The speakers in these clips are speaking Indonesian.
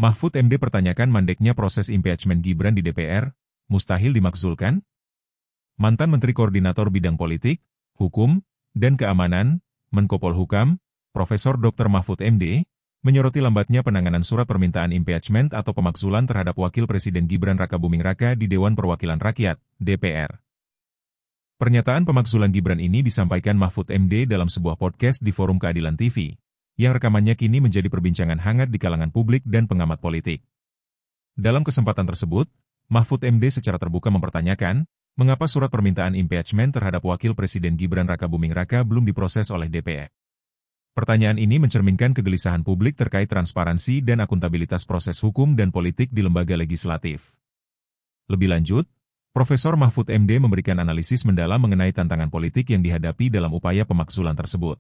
Mahfud MD pertanyakan mandeknya proses impeachment Gibran di DPR, mustahil dimakzulkan? Mantan Menteri Koordinator Bidang Politik, Hukum, dan Keamanan, Menko Polhukam, Profesor Dr. Mahfud MD, menyoroti lambatnya penanganan surat permintaan impeachment atau pemakzulan terhadap Wakil Presiden Gibran Rakabuming Raka di Dewan Perwakilan Rakyat, DPR. Pernyataan pemakzulan Gibran ini disampaikan Mahfud MD dalam sebuah podcast di Forum Keadilan TV, yang rekamannya kini menjadi perbincangan hangat di kalangan publik dan pengamat politik. Dalam kesempatan tersebut, Mahfud MD secara terbuka mempertanyakan, mengapa surat permintaan impeachment terhadap Wakil Presiden Gibran Rakabuming Raka belum diproses oleh DPR. Pertanyaan ini mencerminkan kegelisahan publik terkait transparansi dan akuntabilitas proses hukum dan politik di lembaga legislatif. Lebih lanjut, Profesor Mahfud MD memberikan analisis mendalam mengenai tantangan politik yang dihadapi dalam upaya pemakzulan tersebut.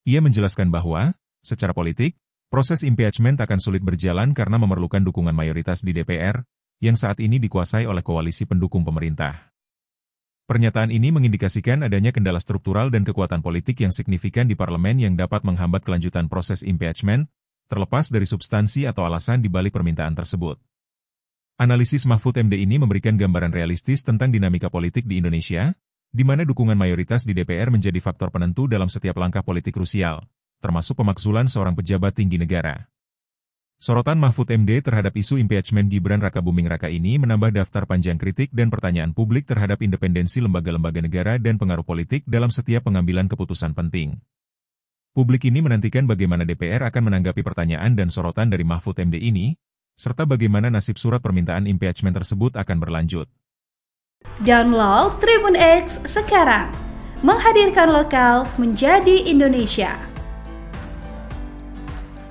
Ia menjelaskan bahwa, secara politik, proses impeachment akan sulit berjalan karena memerlukan dukungan mayoritas di DPR, yang saat ini dikuasai oleh koalisi pendukung pemerintah. Pernyataan ini mengindikasikan adanya kendala struktural dan kekuatan politik yang signifikan di parlemen yang dapat menghambat kelanjutan proses impeachment, terlepas dari substansi atau alasan di balik permintaan tersebut. Analisis Mahfud MD ini memberikan gambaran realistis tentang dinamika politik di Indonesia, di mana dukungan mayoritas di DPR menjadi faktor penentu dalam setiap langkah politik krusial, termasuk pemakzulan seorang pejabat tinggi negara. Sorotan Mahfud MD terhadap isu impeachment Gibran Rakabuming Raka ini menambah daftar panjang kritik dan pertanyaan publik terhadap independensi lembaga-lembaga negara dan pengaruh politik dalam setiap pengambilan keputusan penting. Publik ini menantikan bagaimana DPR akan menanggapi pertanyaan dan sorotan dari Mahfud MD ini, serta bagaimana nasib surat permintaan impeachment tersebut akan berlanjut. Download Tribun X sekarang, menghadirkan lokal menjadi Indonesia.